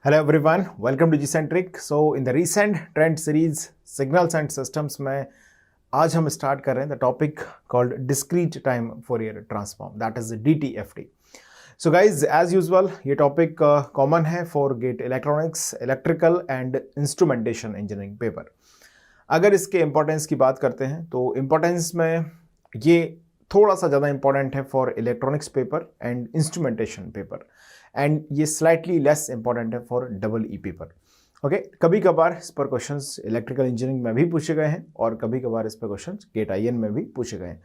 Hello everyone, welcome to Gcentric. So in the recent trend series Signals and Systems में आज हम start कर रहे हैं the topic called discrete time Fourier transform, that is DTFT. So guys as usual ये topic common है for GATE electronics, electrical and instrumentation engineering paper. अगर इसके इंपॉर्टेंस की बात करते हैं तो इंपॉर्टेंस में ये थोड़ा सा ज़्यादा इंपॉर्टेंट है for electronics paper and instrumentation paper, and ये स्लाइटली लेस इंपॉर्टेंट है फॉर EE पेपर. ओके, कभी कभार इस पर क्वेश्चंस इलेक्ट्रिकल इंजीनियरिंग में भी पूछे गए हैं और कभी कभार इस पर क्वेश्चंस गेट IN में भी पूछे गए हैं,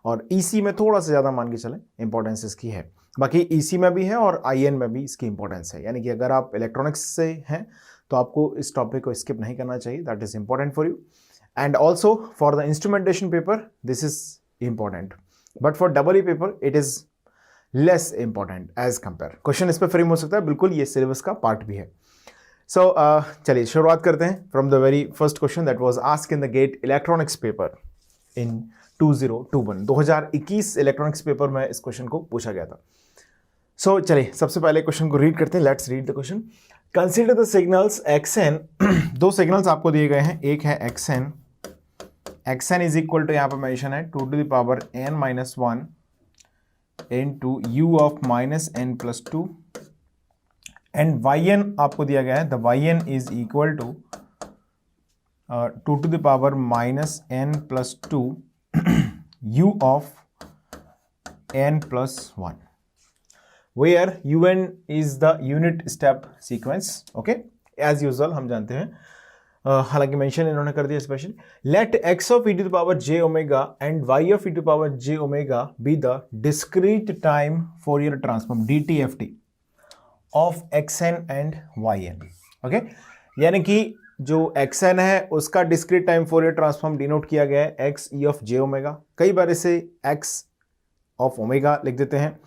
और EC में थोड़ा सा ज़्यादा मान के चलें इंपॉर्टेंस इसकी है. बाकी EC में भी है और IN में भी इसकी इंपॉर्टेंस है, यानी कि अगर आप इलेक्ट्रॉनिक्स से हैं तो आपको इस टॉपिक को स्किप नहीं करना चाहिए, that is important for you. And also for the instrumentation paper this is important, but for EE paper it is less important as compare. Question इस पर फ्रेम हो सकता है, बिल्कुल ये सिलेबस का पार्ट भी है. सो चलिए शुरुआत करते हैं from the very first question that was asked in the GATE electronics paper in 2021. 2021 electronics paper में इस क्वेश्चन को पूछा गया था. सो चलिए सबसे पहले क्वेश्चन को रीड करते हैं. Let's read the question. Consider the signals xn. दो सिग्नल्स आपको दिए गए हैं, एक है xn इज इक्वल टू, यहाँ पर मेंशन है 2 to the power n-1 into u of minus n plus 2, and yn आपको दिया गया है, the yn is equal to 2 to the power minus n plus 2 u of n plus 1, where un is the unit step sequence. okay, as usual हम जानते हैं, हालांकि mention इन्होंने कर दिया specially. Let x of e to the power j omega and y of e to the power j omega be the discrete time Fourier transform DTFT of xn and yn. Okay, यानी कि जो xn है उसका discrete time Fourier transform denote किया गया है x e of j omega. कई बार इसे x ऑफ ओमेगा लिख देते हैं,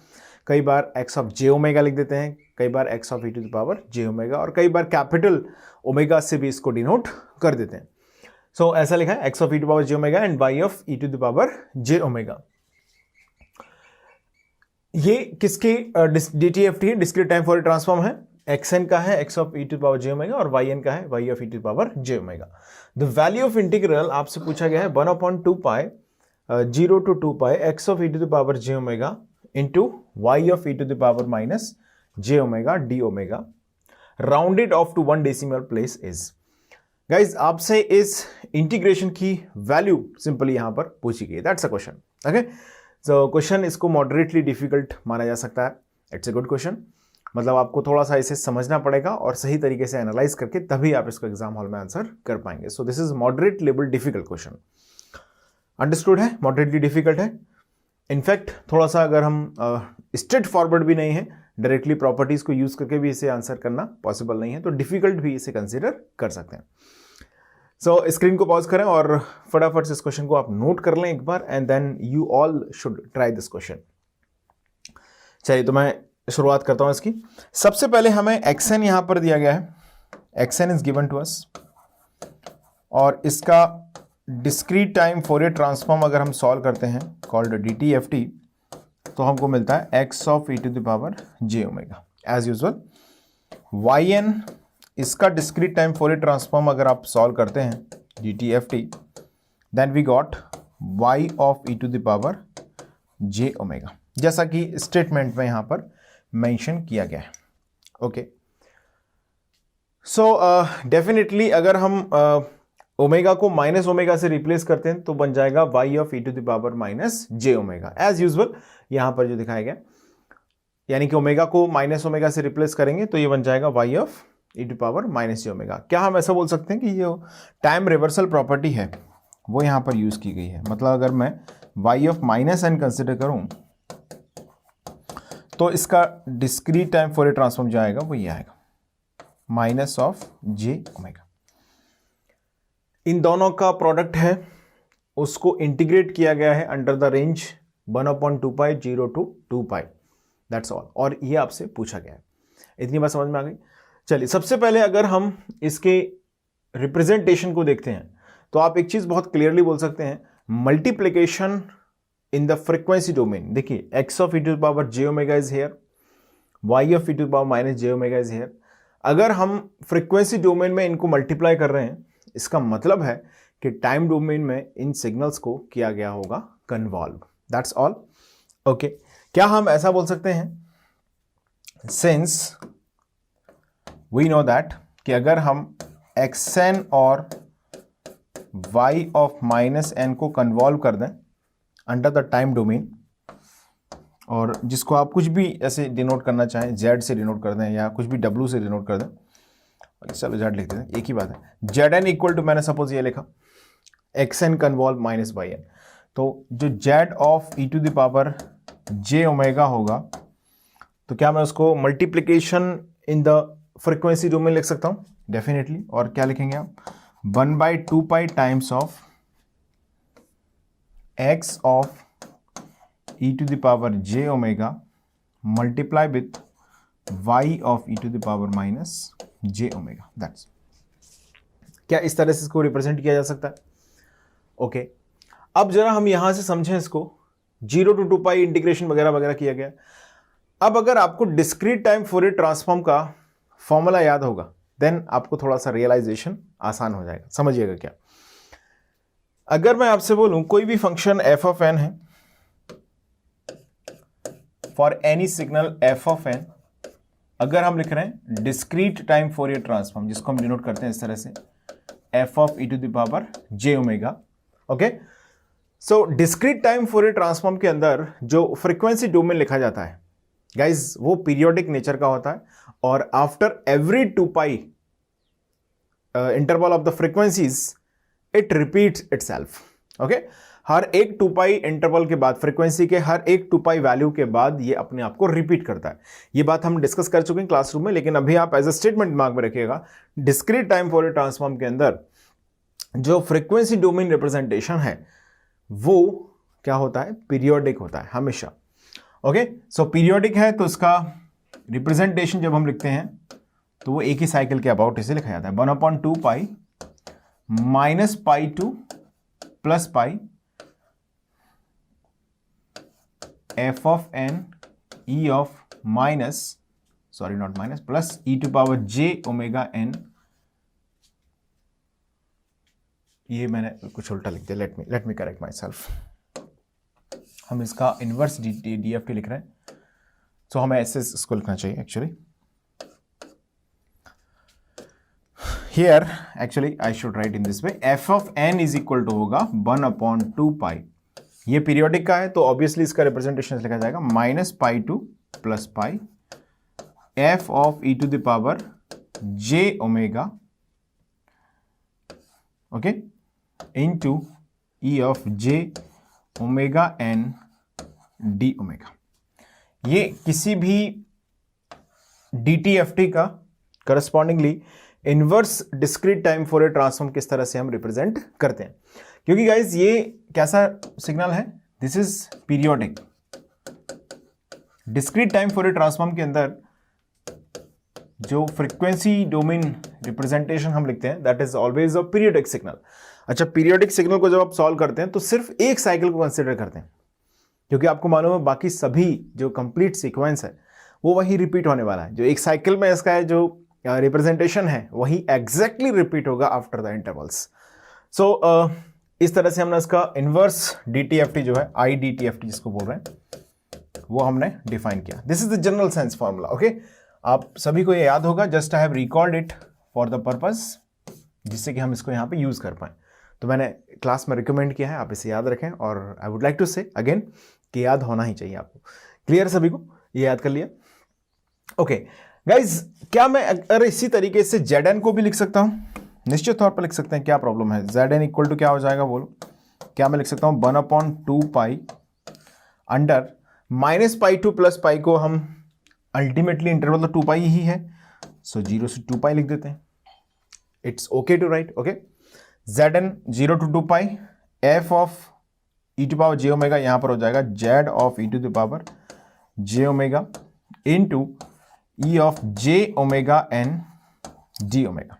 कई बार x ऑफ j ओमेगा लिख देते हैं, कई बार x of e to the power j omega, और कई बार कैपिटल ओमेगा से भी इसको डिनोट कर देते हैं. सो ऐसा लिखा है x of e to power j omega and y of e to the power j omega. ये किसकी DTFT है, डिस्क्रीट टाइम फॉर ट्रांसफॉर्म है. xn का है x of e to power j omega और yn का है y of e to power j omega. The value of integral आपसे पूछा गया है 1/2 pi 0 to 2 pi x of e to the power j omega into y of e to the power minus j omega d omega rounded off to 1 decimal place is. Guys आपसे इस integration की value simply यहां पर पूछी गई. That's a question. Okay, so question इसको moderately difficult माना जा सकता है. इट्स अ गुड क्वेश्चन, मतलब आपको थोड़ा सा इसे समझना पड़ेगा और सही तरीके से एनालाइज करके तभी आप इसको एग्जाम हॉल में आंसर कर पाएंगे. So this is moderate level difficult question. Understood है, मॉडरेटली डिफिकल्ट है. इनफैक्ट थोड़ा सा अगर हम स्ट्रेट फॉरवर्ड भी नहीं है, डायरेक्टली प्रॉपर्टीज को यूज करके भी इसे आंसर करना पॉसिबल नहीं है, तो डिफिकल्ट भी इसे कंसीडर कर सकते हैं. सो स्क्रीन को पॉज करें और फटाफट से इस क्वेश्चन को आप नोट कर लें एक बार, and then you all should try this question. चलिए तो मैं शुरुआत करता हूं इसकी. सबसे पहले हमें xn यहां पर दिया गया है, xn is given to us, और इसका डिस्क्रीट टाइम फोरियर ट्रांसफॉर्म अगर हम सॉल्व करते हैं कॉल्ड DTFT, तो हमको मिलता है x of e to the power j omega as usual. yn इसका डिस्क्रीट टाइम फोरियर ट्रांसफॉर्म अगर आप सॉल्व करते हैं DTFT, then we got y of e to the power j omega, जैसा कि स्टेटमेंट में यहां पर मेंशन किया गया है. ओके, सो डेफिनेटली अगर हम ओमेगा को माइनस ओमेगा से रिप्लेस करते हैं तो बन जाएगा y of e to the power minus j omega as usual यहां पर जो दिखाया गया. यानी कि ओमेगा को माइनस ओमेगा से रिप्लेस करेंगे तो ये बन जाएगा y of e to power minus j omega. क्या हम ऐसा बोल सकते हैं कि ये टाइम रिवर्सल प्रॉपर्टी है वो यहां पर यूज की गई है. मतलब अगर मैं y of minus n consider करूं तो इसका डिस्क्रीट टाइम फोरियर ट्रांसफॉर्म जो आएगा वो ये आएगा माइनस ऑफ j ओमेगा. इन दोनों का प्रोडक्ट है, उसको इंटीग्रेट किया गया है under the range 1/2 pi 0 to 2 pi, that's all. और ये आपसे पूछा गया है. इतनी बात समझ में आ गई. चलिए सबसे पहले अगर हम इसके रिप्रेजेंटेशन को देखते हैं तो आप एक चीज बहुत क्लियरली बोल सकते हैं, multiplication in the frequency domain. देखिए x of e to the power j omega is here, y of e to the power minus j omega is here. अगर हम फ्रीक्वेंसी डोमेन में इनको मल्टीप्लाई कर रहे हैं, इसका मतलब है कि टाइम डोमेन में इन सिग्नल्स को किया गया होगा कन्वॉल्व। That's all. ओके, क्या हम ऐसा बोल सकते हैं, सिंस वी नो दैट कि अगर हम xn और y ऑफ माइनस n को कन्वॉल्व कर दें अंडर द टाइम डोमेन, और जिसको आप कुछ भी ऐसे डिनोट करना चाहें, z से डिनोट कर दें या कुछ भी w से डिनोट कर दें, चलो z लिख देते हैं, एक ही बात है। zn इक्वल टू, मैंने सपोज ये लिखा xn कन्वॉल्व माइनस yn, तो जो z of e to the power j omega होगा, तो क्या मैं उसको multiplication in the frequency domain लिख सकता हूँ? डेफिनेटली। और क्या लिखेंगे आप? 1/2 times of x of e to the power j omega multiply with y of e to the power minus j omega. That's, क्या इस तरह से इसको रिप्रेजेंट किया जा सकता है? ओके, अब जरा हम यहां से समझें इसको। 0 to 2 पाई इंटीग्रेशन वगैरह वगैरह किया गया। अब अगर आपको डिस्क्रीट टाइम फोरियर ट्रांसफॉर्म का फॉर्मूला याद होगा, देन आपको थोड़ा सा रियलाइजेशन आसान हो जाएगा। समझिएगा क्या, अगर मैं आपसे बोलूं कोई भी फंक्शन f ऑफ n है, for any signal f of n, अगर हम लिख रहे हैं डिस्क्रीट टाइम फोरियर ट्रांसफॉर्म, जिसको हम डिनोट करते हैं इस तरह से f of e to the power j omega. Okay, so discrete time Fourier transform के अंदर जो फ्रीक्वेंसी डोमेन लिखा जाता है गाइज, वो पीरियोडिक नेचर का होता है, और after every 2 pi interval of the frequencies it repeats itself. Okay, हर एक 2 पाई इंटरवल के बाद, फ्रीक्वेंसी के हर एक 2 पाई वैल्यू के बाद ये अपने आप को रिपीट करता है। ये बात हम डिस्कस कर चुके हैं क्लासरूम में, लेकिन अभी आप एज अ स्टेटमेंट दिमाग में रखिएगा, डिस्क्रीट टाइम फोरियर ट्रांसफॉर्म के अंदर जो फ्रीक्वेंसी डोमेन रिप्रेजेंटेशन है वो क्या होता है? पीरियोडिक होता है हमेशा। ओके, सो पीरियोडिक है तो इसका रिप्रेजेंटेशन जब हम लिखते हैं तो वो एक ही साइकिल के अबाउट इसे लिखा जाता है 1/2 pi minus pi to plus pi F of n e of minus, sorry not minus, plus e to power j omega n. ये मैंने कुछ उल्टा लिख दिया, let me correct myself. हम इसका इनवर्स DFT लिख रहे हैं, सो हमें ऐसे इसको लिखना चाहिए actually. Here actually I should write in this way, f of n is equal to होगा 1/2 पाई। ये पीरियोडिक का है तो ऑब्वियसली इसका रिप्रेजेंटेशन लिखा जाएगा minus pi to plus pi F of e to the power j omega, okay, into e of j omega n d omega. ये किसी भी DTFT का correspondingly inverse discrete time Fourier transform किस तरह से हम रिप्रेजेंट करते हैं, क्योंकि गाइज ये कैसा सिग्नल है? This is periodic. Discrete time Fourier transform के अंदर जो फ्रीक्वेंसी डोमेन रिप्रेजेंटेशन हम लिखते हैं that is always a periodic signal. अच्छा, पीरियोडिक सिग्नल को जब आप सॉल्व करते हैं तो सिर्फ एक साइकिल को कंसिडर करते हैं, क्योंकि आपको मालूम है बाकी सभी जो कंप्लीट सीक्वेंस है वो वही रिपीट होने वाला है। जो एक साइकिल में इसका जो रिप्रेजेंटेशन है वही एग्जैक्टली रिपीट होगा आफ्टर द इंटरवल्स। सो इस तरह से हमने इसका इनवर्स DTFT जो है, IDTFT जिसको बोल रहे हैं, वो हमने डिफाइन किया। This is the general sense formula. Okay, आप सभी को ये याद होगा, just I have record it for the purpose, जिससे कि हम इसको यहाँ पे यूज कर पाए। तो मैंने क्लास में रिकमेंड किया है, आप इसे याद रखें, और आई वुड लाइक टू से अगेन कि याद होना ही चाहिए आपको। क्लियर सभी को? ये याद कर लिया? ओके गाइज, क्या मैं अगर इसी तरीके से Zn को भी लिख सकता हूं? निश्चित तौर पर लिख सकते हैं, क्या प्रॉब्लम है? Zn इक्वल टू क्या हो जाएगा बोलो? क्या मैं लिख सकता हूं 1/2 pi under minus pi to plus पाई को हम अल्टीमेटली इंटरवल तो 2 पाई ही है, सो 0 से 2 पाई लिख देते हैं। It's okay to write. Okay, Zn 0 to 2 pi F of e to power j omega, यहां पर हो जाएगा z of e to the power j omega into e of j omega n d omega.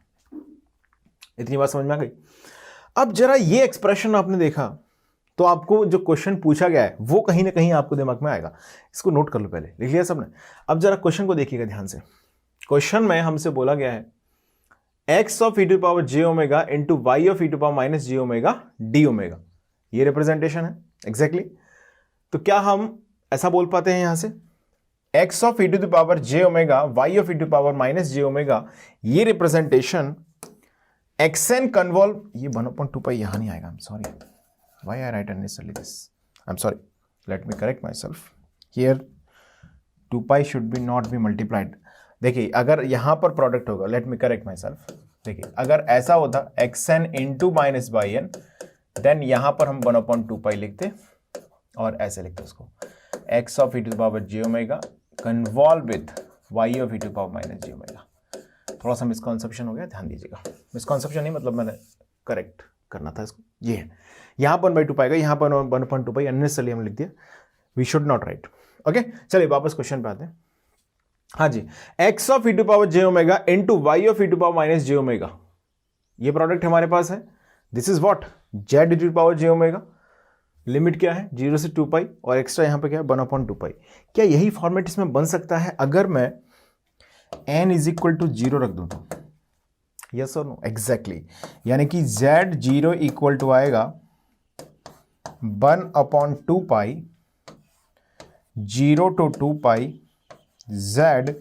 इतनी बात समझ में आ गई? अब जरा ये एक्सप्रेशन आपने देखा तो आपको जो क्वेश्चन पूछा गया है वो कहीं ना कहीं आपको दिमाग में आएगा। इसको नोट कर लो, पहले लिख लिया सबने? अब जरा क्वेश्चन को देखिएगा ध्यान से। क्वेश्चन में हमसे बोला गया है x of e to power j omega into Y of e to power minus j omega d omega, ये रिप्रेजेंटेशन है एग्जैक्टली तो क्या हम ऐसा बोल पाते हैं यहां से x of e to the power j omega y of e to power minus j omega, ये रिप्रेजेंटेशन xn कन्वॉल्व, ये 1/2 पाई यहां नहीं आएगा, I am sorry, why I write unnecessarily this, I am sorry, let me correct myself here, 2 pi should be not be multiplied. देखिए अगर यहां पर product होगा, let me correct myself, देखिए अगर ऐसा होता xn into minus by N, then यहां पर हम 1/2 पाई लिखते और ऐसे लिखते उसको x of e to the power j omega convolve with y of e to the power minus j omega. थोड़ा सा मिसकॉन्सेप्शन हो गया, ध्यान दीजिएगा, मिसकॉन्सेप्शन नहीं मतलब मैंने करेक्ट करना था इसको, ये है यहां पर 1/2 पाएगा, यहां पर 1/2 पाई अननेसेसरली हम लिख दिया, we should not write. Okay चलिए वापस क्वेश्चन पे आते हैं। हाँ जी, x of e to power j omega into Y of e to power minus j omega, ये प्रोडक्ट हमारे पास है, this is what z e to power j omega, limit क्या है 0 से 2 पाई और एक्स्ट्रा यहां पे क्या है 1/2 पाई। क्या यही फॉर्मेट इसमें बन सकता है अगर मैं n इज इक्वल टू 0 रख दूं तो, यस और नो, एग्जैक्टली, यानी कि z0 इक्वल टू आएगा 1/2 pi 0 to 2 pi z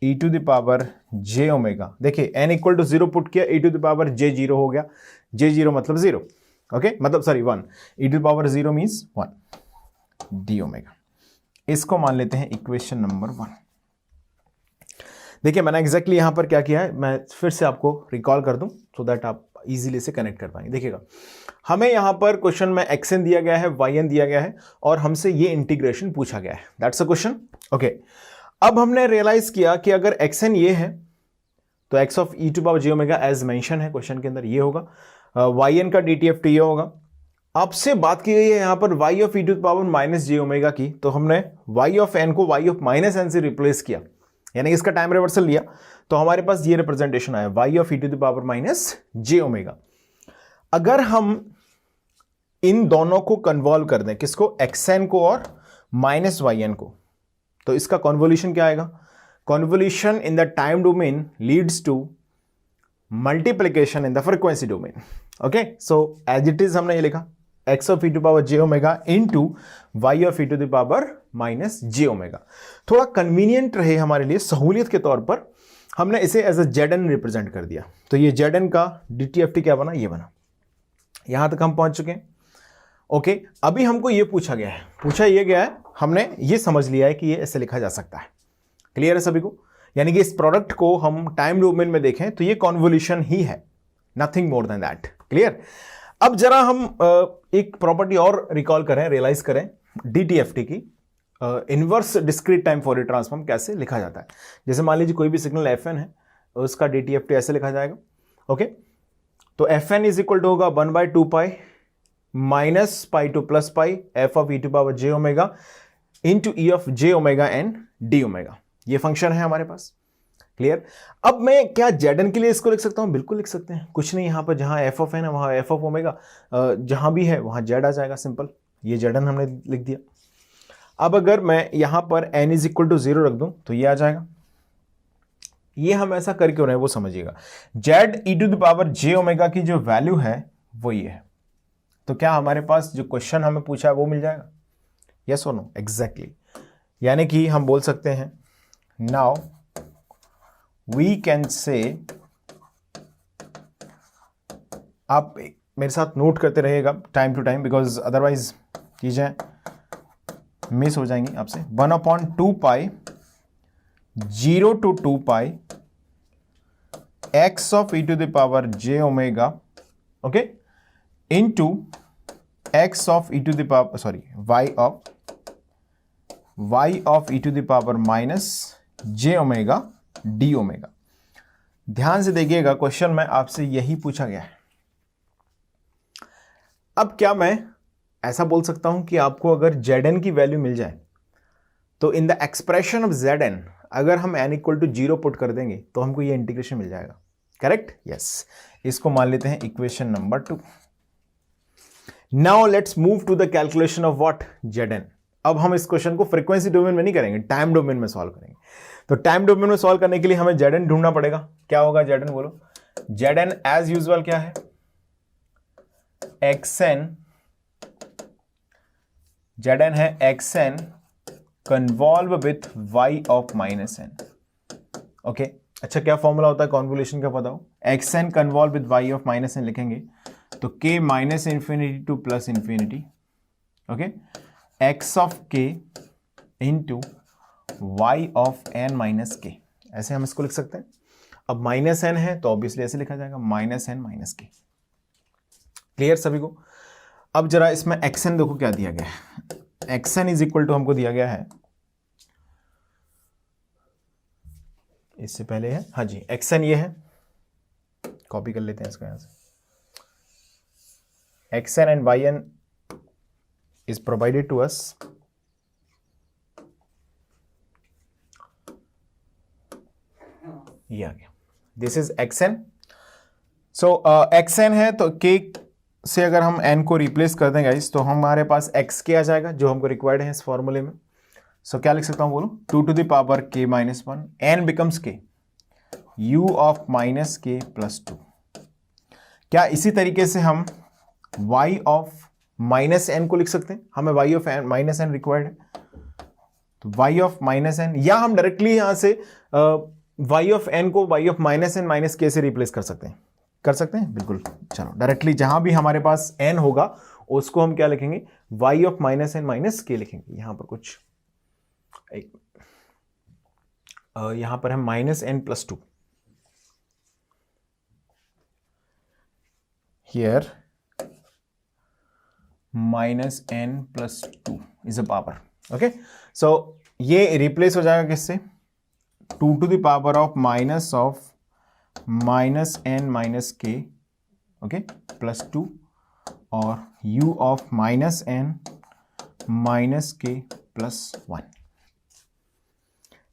e to the power j omega. देखिए n इक्वल टू 0 पुट किया, e to the power j 0 हो गया, j 0 मतलब 0, ओके मतलब sorry 1, e to the power 0 means 1 d omega. इसको मान लेते हैं इक्वेशन नंबर 1। देखिए मैंने एग्जैक्टली यहां पर क्या किया है, मैं फिर से आपको रिकॉल कर दूं सो दैट आप इजीली से कनेक्ट कर पाएंगे। देखिएगा हमें यहां पर क्वेश्चन में xn दिया गया है, yn दिया गया है और हमसे ये इंटीग्रेशन पूछा गया है, दैट्स अ क्वेश्चन। ओके अब हमने रियलाइज किया कि अगर xn ये है तो x of e to power j omega as mention है क्वेश्चन के अंदर ये होगा, yn का dtft ये होगा। आपसे बात की गई है यहां पर y of e to power minus j omega की, तो हमने y ऑफ n को y ऑफ माइनस n से रिप्लेस किया, यानी इसका टाइम रिवर्सल लिया, तो हमारे पास ये रिप्रेजेंटेशन आया y of e to the power minus j omega. अगर हम इन दोनों को कन्वॉल्व कर दें, किसको, xn को और माइनस yn को, तो इसका कॉन्वोल्यूशन क्या आएगा, convolution in the time domain leads to multiplication in the frequency domain. Okay so as it is हमने ये लिखा x of e to power j omega into y of e to the power minus j omega. थोड़ा convenient रहे हमारे लिए, सहूलियत के तौर पर हमने इसे एज अ zn रिप्रेजेंट कर दिया, तो ये zn का dtft क्या बना, ये बना, यहां तक हम पहुंच चुके हैं। ओके अभी हमको ये पूछा गया है, पूछा ये गया है, हमने ये समझ लिया है कि ये ऐसे लिखा जा सकता है, क्लियर है सभी को, यानी कि इस प्रोडक्ट को हम टाइम डोमेन में देखें तो ये कॉन्वोल्यूशन ही है, nothing more than that, clear. अब जरा हम एक प्रॉपर्टी और रिकॉल करें, रियलाइज करें डीटीएफटी की, इनवर्स डिस्क्रीट टाइम फॉरियर ट्रांसफॉर्म कैसे लिखा जाता है। जैसे मान लीजिए कोई भी सिग्नल fn है, उसका डीटीएफटी ऐसे लिखा जाएगा। ओके तो fn इज इक्वल टू होगा 1/2 pi minus pi to plus pi f of e to power j omega into e of j omega and d omega, ये फंक्शन है हमारे पास, क्लियर। अब मैं क्या zn के लिए इसको लिख सकता हूं, बिल्कुल लिख सकते हैं, कुछ नहीं, यहां पर जहां f ऑफ n है वहां f ऑफ ओमेगा, जहां भी है वहां z आ जाएगा, सिंपल, ये zn हमने लिख दिया। अब अगर मैं यहां पर n इज इक्वल टू 0 रख दूं तो ये आ जाएगा। ये हम ऐसा कर क्यों रहे हैं वो समझिएगा, z e to the power j omega की जो वैल्यू है वो ये है, तो क्या हमारे पास जो क्वेश्चन हमें पूछा है वो मिल जाएगा, यस और नो, एग्जैक्टली। यानी कि हम बोल सकते हैं नाउ वी कैन से, आप मेरे साथ नोट करते रहिएगा time to time, because otherwise चीजें मिस हो जाएंगी आपसे। 1/2 pi 0 to 2 pi x of e to the power j omega, okay, into x of e to the power, sorry y of e to the power minus j omega d omega. ध्यान से देखिएगा question में आपसे यही पूछा गया है। अब क्या मैं ऐसा बोल सकता हूं कि आपको अगर zn की वैल्यू मिल जाए तो in the expression of zn अगर हम n इक्वल टू 0 पुट कर देंगे तो हमको ये इंटीग्रेशन मिल जाएगा, करेक्ट, यस। इसको मान लेते हैं equation number 2। Now let's move to the calculation of what, zn। अब हम इस क्वेश्चन को फ्रीक्वेंसी डोमेन में नहीं करेंगे, टाइम डोमेन में सॉल्व करेंगे। तो टाइम डोमेन में सॉल्व करने के लिए हमें जेड एन ढूंढना पड़ेगा। क्या होगा जेड एन, बोलो। जेड एन एज यूजुअल क्या है, एक्स एन, जेड एन है x N convolve with Y of minus N. Okay, अच्छा क्या फॉर्मूला होता है कॉन्वोल्यूशन का, बताओ। X N convolve with Y of minus N लिखेंगे तो K minus infinity to plus infinity, okay, X of K into Y of N minus K, ऐसे हम इसको लिख सकते हैं। अब माइनस एन है तो ऑब्वियसली ऐसे लिखा जाएगा माइनस एन माइनस के। क्लियर सभी को। अब जरा इसमें एक्स एन देखो क्या दिया गया है, x n is equal to हमको दिया गया है, इससे पहले है, हाँ जी, एक्स एन ये है, कॉपी कर लेते हैं इसको यहां से। X n and y N is provided to us, ये आ गया, this is x n. So x N है तो के से अगर हम एन को रिप्लेस कर दें गाइस तो हमारे पास एक्स के आ जाएगा जो हमको रिक्वायर्ड है इस फॉर्मूले में। सो क्या लिख सकता हूं, बोलो, 2 टू द पावर के माइनस 1, एन बिकम्स के, u of minus k plus 2। क्या इसी तरीके से हम y ऑफ माइनस एन को लिख सकते हैं, हमें y of minus n required है, तो y ऑफ माइनस एन, या हम डायरेक्टली यहां से y ऑफ एन को y of minus n minus k से रिप्लेस कर सकते हैं, बिल्कुल। चलो डायरेक्टली जहां भी हमारे पास n होगा उसको हम क्या लिखेंगे, y of minus n minus k लिखेंगे। यहां पर कुछ यहां पर है minus N plus 2, here minus n plus 2 is a power, okay, so ये रिप्लेस हो जाएगा किससे, 2 to the power of minus n minus k, okay, plus 2 और u of minus n minus k plus 1।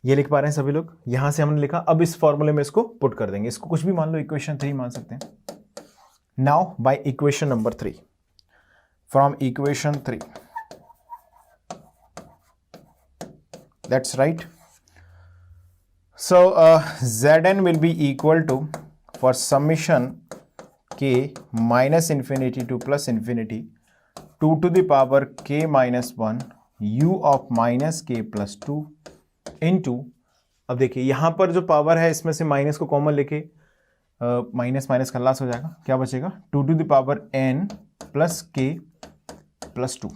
ये लिख पा रहे हैं सभी लोग, यहां से हमने लिखा। अब इस फॉर्मूले में इसको पुट कर देंगे, इसको कुछ भी मान लो, इक्वेशन 3 मान सकते हैं। Now by equation number 3, from equation 3, that's right. So Zn will be equal to, for summation k minus infinity to plus infinity, 2 to the power k minus 1 u of minus k plus 2 into, अब देखिए यहां पर जो power है इसमें से minus को common लेके माइनस माइनस का लॉस हो जाएगा, क्या बचेगा, 2 to the power n plus k plus 2।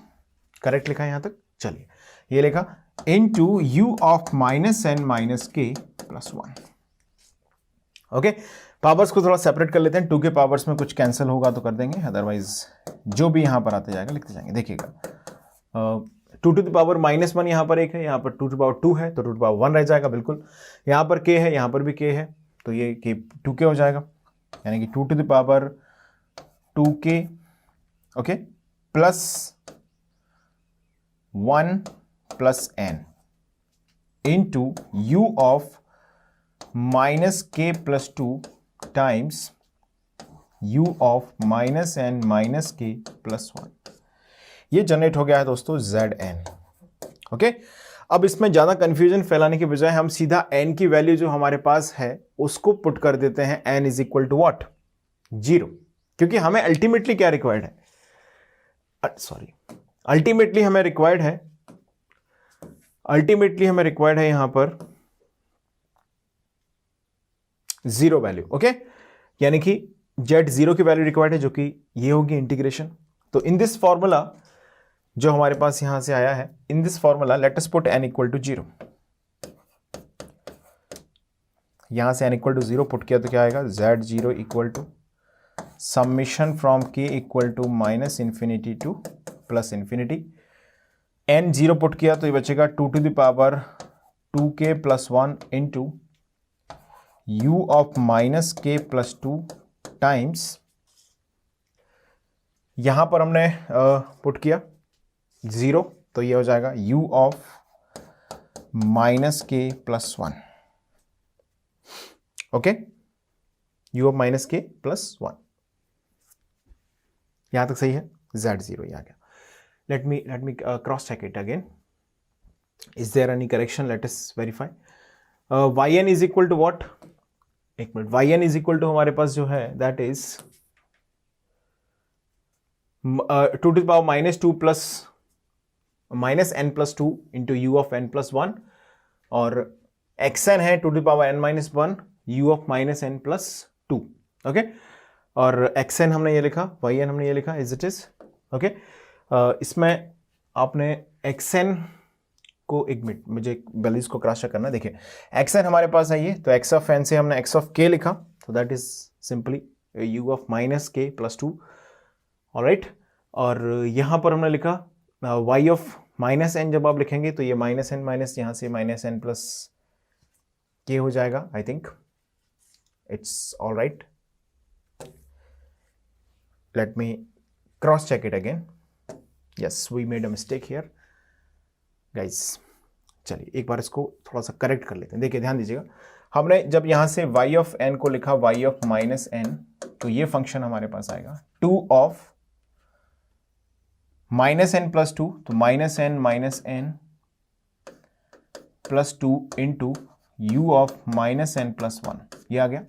Correct लिखा है यहां तक, चलिए ये लिखा into u of minus n minus k plus 1। Okay, powers को थोड़ा सेपरेट कर लेते हैं, 2 के पावर्स में कुछ कैंसिल होगा तो कर देंगे, अदरवाइज जो भी यहां पर आते जाएगा लिखते जाएंगे। देखिएगा 2 टू द पावर माइनस 1 यहां पर एक है, यहां पर 2 टू द पावर 2 है तो 2 टू द पावर 1 रह जाएगा, बिल्कुल। यहां पर k है, यहां पर भी k है, तो ये k 2k हो जाएगा, यानी कि 2 to the power 2k, okay, plus 1 plus n into u of minus k plus 2 times u of minus n minus k plus 1। ये जनरेट हो गया है दोस्तों Zn, ओके। अब इसमें ज़्यादा कंफ्यूजन फैलाने के बजाय हम सीधा n की वैल्यू जो हमारे पास है उसको पुट कर देते हैं, n is equal to what, 0, क्योंकि हमें अल्टीमेटली क्या रिक्वायर्ड है, अल्टीमेटली हमें रिक्वायर्ड है यहां पर 0 वैल्यू, ओके, यानी कि z 0 की वैल्यू रिक्वायर्ड है, जो कि ये होगी इंटीग्रेशन। तो इन दिस फॉर्मूला जो हमारे पास यहां से आया है, in this formula let us put n equal to 0। यहां से n इक्वल टू 0 पुट किया तो क्या आएगा, z0 equal to summation from k equal to minus infinity to plus infinity. n 0 put किया तो ये बचेगा 2 to the power 2k plus 1 into u of minus k plus 2 times, यहां पर हमने पुट किया 0 तो ये हो जाएगा u of minus k plus 1, okay, u of minus k plus 1। यहां तक सही है, z0 ये आ गया। let me cross check it again, is there any correction, let us verify। Y N is equal to what, एक minute, Y N is equal to हमारे पास जो है that is 2 minus two plus minus N plus two into U of N plus one, और X N है 2n-1 u of minus N plus two, okay, और X N हमने ये लिखा, वाई एन हमने ये लिखा एज इट इज, ओके। इसमें आपने एक्स एन को, एक मिनट मुझे वैल्यूज को क्रॉस चेक करना है। देखिए एक्स एन हमारे पास है ये, तो एक्स ऑफ एन से हमने एक्स ऑफ के लिखा, तो that is simply you of minus k plus two, alright. और यहाँ पर हमने लिखा वाई ऑफ माइनस एन, जब आप लिखेंगे तो ये माइनस एन माइनस यहाँ से माइनस एन प्लस के हो जाएगा। I think it's all right, let me cross check it again. Yes, we made a mistake here guys. चलिए एक बार इसको थोड़ा सा करेक्ट कर लेते हैं। देखिए ध्यान दीजिएगा, हमने जब यहां से y ऑफ n को लिखा y ऑफ माइनस एन, तो ये फंक्शन हमारे पास आएगा 2 of minus N plus two, तो minus N plus two into U of minus N plus one, ये आ गया।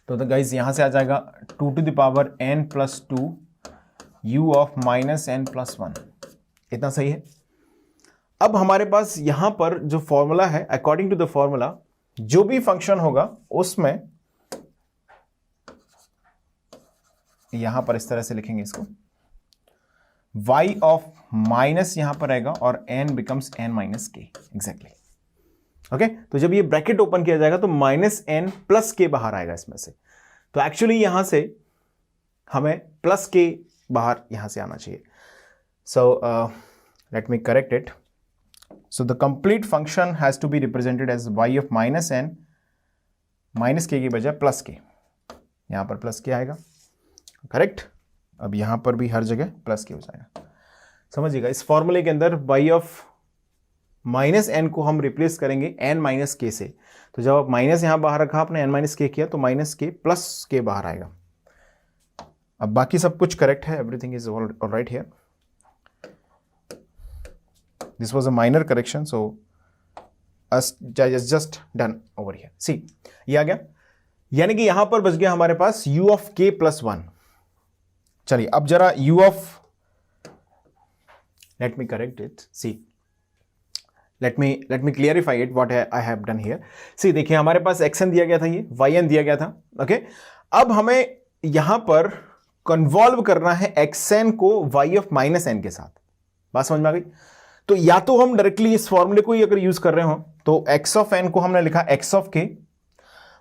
तो गाइज यहां से आ जाएगा 2 to the power n plus two u of minus N plus one, इतना सही है। अब हमारे पास यहां पर जो फॉर्मूला है, अकॉर्डिंग टू द फॉर्मूला जो भी फंक्शन होगा उसमें, यहां पर इस तरह से लिखेंगे इसको, y ऑफ माइनस यहां पर रहेगा और n बिकम्स n माइनस के, एग्जैक्टली, ओके। तो जब ये ब्रैकेट ओपन किया जाएगा तो माइनस n प्लस के बाहर आएगा इसमें से, तो एक्चुअली यहां से हमें प्लस के बाहर यहां से आना चाहिए। So let me correct it. So the complete function has to be represented as y of minus n, minus के की बजाय प्लस के, यहां पर प्लस के आएगा, करेक्ट। अब यहां पर भी हर जगह प्लस के हो जाएगा। समझिएगा, इस फॉर्मूले के अंदर y ऑफ माइनस एन को हम रिप्लेस करेंगे n माइनस के से, तो जब आप माइनस यहां बाहर रखा आपने n माइनस के किया, तो माइनस के प्लस के बाहर आएगा। अब बाकी सब कुछ करेक्ट है, everything is all right here. This was a minor correction, so just done over here. See, ये आ गया, यानी कि यहां पर बच गया हमारे पास u of k plus 1। चलिए अब जरा u of, let me correct it. See, let me clarify it what I have done here. See, देखिए हमारे पास xn दिया गया था, ये yn दिया गया था, ओके। अब हमें यहां पर कन्वॉल्व करना है xn को y of माइनस n के साथ। बात समझ में आ गई? तो या तो हम डायरेक्टली इस फॉर्मूले को ही अगर यूज कर रहे हो तो x ऑफ n को हमने लिखा x of k,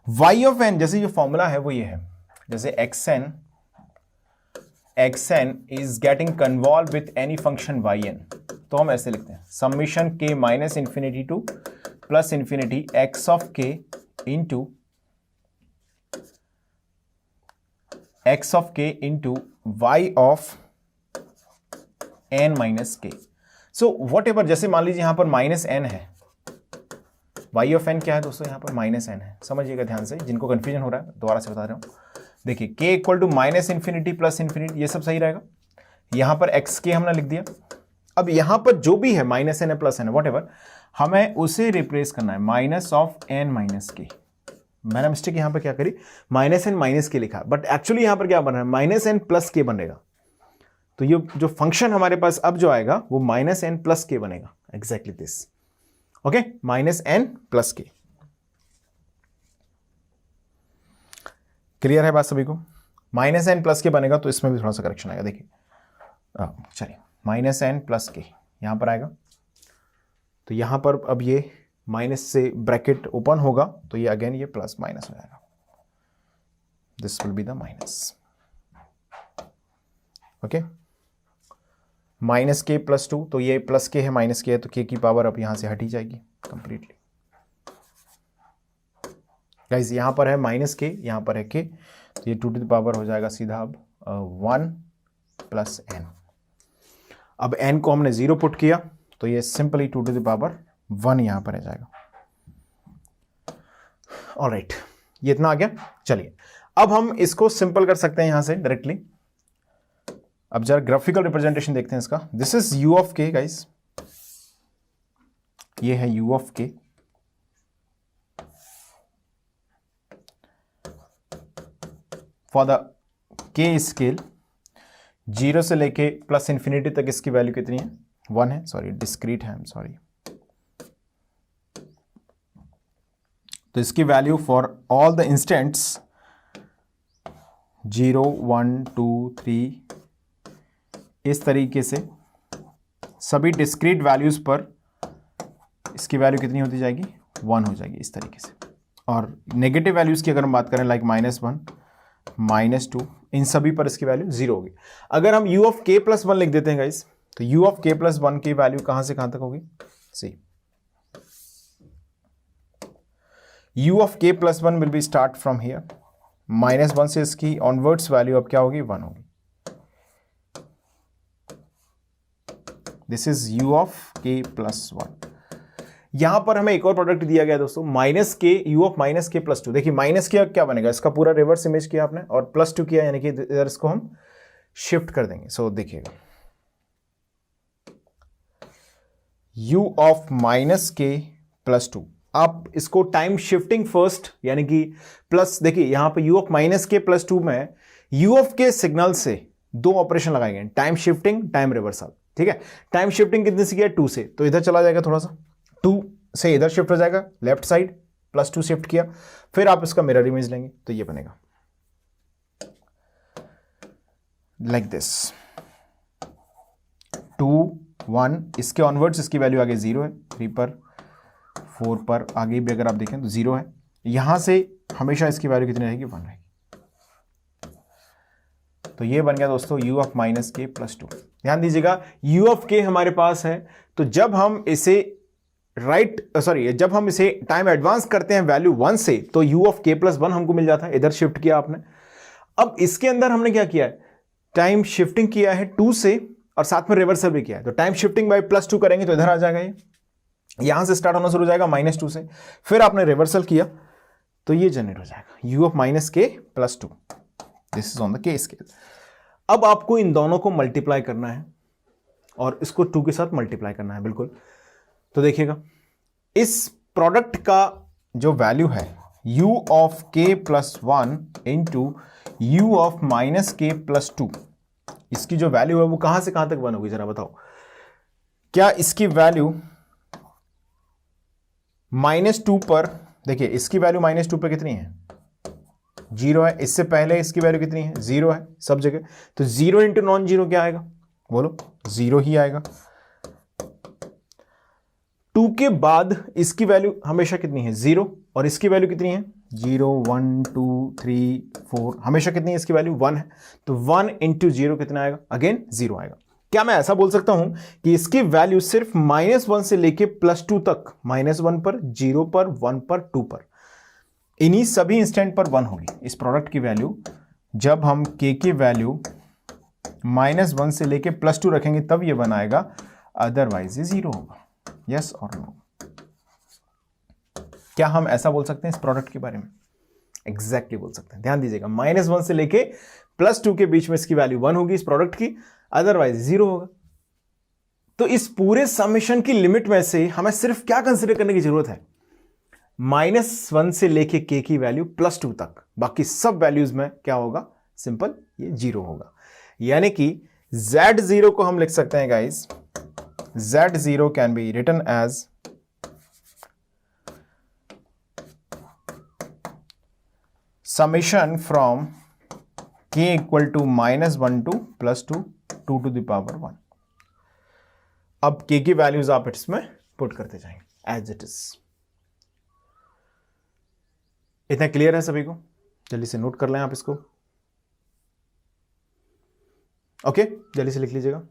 y of n जैसे जो फॉर्मूला है वो ये है, जैसे xn is getting convolve with any function yn, तो हम ऐसे लिखते हैं summation k minus infinity to plus infinity x of k into x of k into y of n minus k। So what ever, जैसे मान लीजिए यहां पर माइनस एन है, y ऑफ n क्या है दोस्तों, यहां पर माइनस एन है। समझिएगा ध्यान से, जिनको कंफ्यूजन हो रहा है दोबारा से बता रहा हूं। देखिए k equal to minus infinity plus infinity, ये सब सही रहेगा। यहां पर एक्स के हमने लिख दिया। अब यहां पर जो भी है माइनस एन है प्लस एन है वॉट एवर, हमें उसे रिप्लेस करना है माइनस ऑफ एन माइनस के। मैंने मिस्टेक यहां पर क्या करी, माइनस एन माइनस के लिखा, बट एक्चुअली यहां पर क्या बन रहा है, माइनस एन प्लस के बनेगा। तो ये जो फंक्शन हमारे पास अब जो आएगा वो माइनस एन प्लस के बनेगा, exactly this, okay, minus N plus k. Clear है बात सभी को? माइनस एन प्लस के बनेगा, तो इसमें भी थोड़ा सा करेक्शन आएगा। देखिए चलिए, माइनस एन प्लस के यहां पर आएगा, तो यहां पर अब ये माइनस से ब्रैकेट ओपन होगा, तो ये अगेन ये प्लस माइनस हो जाएगा, this will be the minus, okay. Minus k plus two, तो ये प्लस के है माइनस के है, तो के की पावर अब यहां से हट ही जाएगी कंप्लीटली। गाइस यहां पर है माइनस के, यहां पर है के, तो ये 2 टू द पावर हो जाएगा सीधा अब 1 प्लस एन। अब एन को हमने 0 पुट किया, तो ये सिंपली 2 टू द पावर 1 यहां पर आ जाएगा। ऑलराइट, ये इतना आ गया। चलिए अब हम इसको सिंपल कर सकते हैं यहां से डायरेक्टली। अब जरा ग्राफिकल रिप्रेजेंटेशन देखते हैं इसका। This is u of k guys, ये है u of k, for the के स्केल 0 से लेके प्लस इन्फिनिटी तक इसकी वैल्यू कितनी है? 1 है, सॉरी डिस्क्रीट है, सॉरी। तो इसकी value for all the instants 0 1 2 3 इस तरीके से सभी डिस्क्रीट वैल्यूज पर इसकी वैल्यू कितनी होती जाएगी? 1 हो जाएगी इस तरीके से। और नेगेटिव वैल्यूज की अगर हम बात करें लाइक -1 -2 इन सभी पर इसकी वैल्यू 0 होगी। अगर हम u ऑफ k प्लस 1 लिख देते हैं गाइस, तो u ऑफ k प्लस 1 की वैल्यू कहां से कहां तक होगी? सी u of k plus 1 will be start from here, -1 से इसकी ऑनवर्ड्स वैल्यू अब क्या होगी? 1 होगी। This is u of k plus 1। यहां पर हमें एक और प्रोडक्ट दिया गया दोस्तों, -k u of -k plus 2। देखिए माइनस के क्या बनेगा? इसका पूरा रिवर्स इमेज किया आपने और +2 किया, यानी कि इधर इसको हम शिफ्ट कर देंगे। सो देखिएगा u ऑफ -k प्लस 2, आप इसको टाइम शिफ्टिंग फर्स्ट, यानी कि प्लस, देखिए यहां पे u ऑफ -k प्लस 2 में u ऑफ k सिग्नल से 2 ऑपरेशन लगाए गए, टाइम शिफ्टिंग, टाइम रिवर्सल। ठीक है, टाइम शिफ्टिंग कितने से किया? 2 से, तो इधर चला जाएगा, थोड़ा सा 2 से इधर शिफ्ट हो जाएगा लेफ्ट साइड, +2 शिफ्ट किया, फिर आप इसका मिरर इमेज लेंगे तो ये बनेगा लाइक दिस 2 1, इसके ऑनवर्ड्स इसकी वैल्यू आगे 0 है, 3 पर 4 पर आगे भी अगर आप देखें तो 0 है। यहां से हमेशा इसकी वैल्यू कितनी रहेगी? 1 रहेगी। तो ये बन गया दोस्तों u ऑफ -k प्लस 2। ध्यान दीजिएगा u ऑफ k हमारे पास है, तो जब हम इसे जब हम इसे टाइम एडवांस करते हैं वैल्यू 1 से, तो u ऑफ k प्लस 1 हमको मिल जाता है, इधर शिफ्ट किया आपने। अब इसके अंदर हमने क्या किया है? टाइम शिफ्टिंग किया है 2 से और साथ में रिवर्सल भी किया है, तो टाइम शिफ्टिंग बाय +2 करेंगे तो इधर आ जाएगा, ये यहां से स्टार्ट होना शुरू हो जाएगा -2 से, फिर आपने रिवर्सल किया तो ये जनरेट हो जाएगा u of -k plus 2। This is on the k scale. अब आपको इन दोनों को मल्टीप्लाई करना है और इसको 2 के साथ मल्टीप्लाई करना है, बिल्कुल। तो देखिएगा इस प्रोडक्ट का जो वैल्यू है u of k plus 1 into u of -k plus 2, इसकी जो वैल्यू है वो कहां से कहां तक 1 होगी? जरा बताओ, क्या इसकी वैल्यू -2 पर, देखिए इसकी वैल्यू -2 पर कितनी है? 0 है। इससे पहले इसकी वैल्यू कितनी है? 0 है सब जगह, तो 0 इंटू नॉन 0 क्या आएगा? बोलो, 0 ही आएगा। 2 के बाद इसकी वैल्यू हमेशा कितनी है? 0, और इसकी वैल्यू कितनी है? 0 1 2 3 4, हमेशा कितनी है इसकी वैल्यू? 1 है, तो 1 इंटू 0 कितना आएगा? अगेन 0 आएगा। क्या मैं ऐसा बोल सकता हूं कि इसकी वैल्यू सिर्फ -1 से लेके +2 तक, -1 पर, 0 पर, 1 पर, 2 पर, इन्हीं सभी इंस्टेंट पर 1 होगी इस प्रोडक्ट की वैल्यू। जब हम k की वैल्यू -1 से लेके +2 रखेंगे तब ये 1 आएगा, अदरवाइज ये 0 होगा। यस और नो? क्या हम ऐसा बोल सकते हैं इस प्रोडक्ट के बारे में? एग्जैक्टली बोल सकते हैं। ध्यान दीजिएगा, -1 से लेके +2 के बीच में इसकी वैल्यू 1 होगी इस प्रोडक्ट की, अदरवाइज 0 होगा। तो इस पूरे समेशन की लिमिट में से हमें सिर्फ क्या कंसीडर करने की जरूरत है? -1 से लेके k की वैल्यू +2 तक, बाकी सब वैल्यूज में क्या होगा? सिंपल, ये 0 होगा। यानी कि Z0 को हम लिख सकते हैं guys, Z0 can be written as summation from k equal to -1 to +2 2 to the power 1। अब k की वैल्यूज आप इसमें पुट करते जाएंगे एज इट इज। इतना क्लियर है सभी को? जल्दी से नोट कर लें आप इसको। ओके, जल्दी से लिख लीजिएगा।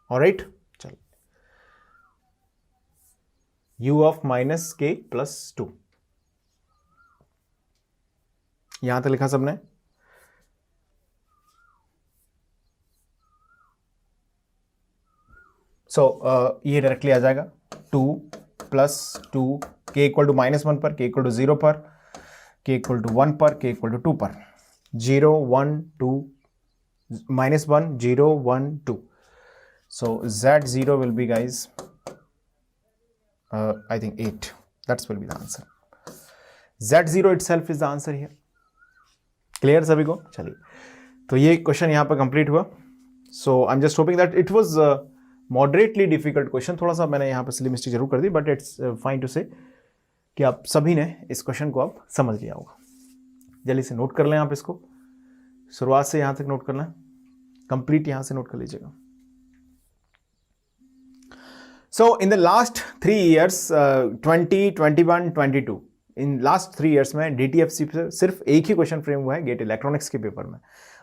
ऑलराइट, चलो u ऑफ -k प्लस 2, यहां तक लिखा सबने? ये डायरेक्टली आ जाएगा 2 + 2, k इक्वल टू -1 पर, k इक्वल टू 0 पर, k इक्वल टू 1 पर, k इक्वल टू 2 पर, 0 1 2 -1 0 1 2। So Z0 will be, guys, I think 8. That will be the answer. Z0 itself is the answer here. Clear सभी को? चलिए, तो ये question यहाँ पर कंप्लीट हुआ. So I am just hoping that it was moderately difficult question. थोड़ा सा मैंने यहाँ पर सिली मिस्टेक जरूर कर दी, but it's fine to say कि आप सभी ने इस क्वेश्चन को आप समझ लिया होगा. जल्दी से नोट कर लें आप इसको, शुरुआत से यहाँ तक नोट करना है, कंप्लीट यहाँ से नोट कर लीजिएगा. So in the last 3 years 20, 21, 22, in last 3 years में DTFC से सिर्फ एक ही क्वेश्चन फ्रेम हुआ है गेट इलेक्ट्रॉनिक्स के पेपर में.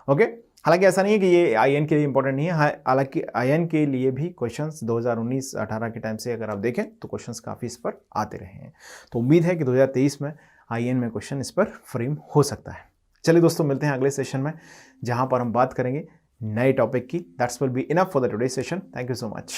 ओके, हालांकि ऐसा नहीं है कि ये IN के लिए इंपॉर्टेंट नहीं है. हालांकि IN के लिए भी क्वेश्चंस 2019-18 के टाइम से अगर आप देखें तो क्वेश्चंस काफ़ी इस पर आते रहे हैं. तो उम्मीद है कि 2023 में IN में क्वेश्चन इस पर फ्रेम हो सकता है. चलिए दोस्तों, मिलते हैं अगले सेशन में जहां पर हम बात करेंगे नए टॉपिक की. That's will be enough for the today session. Thank you so much.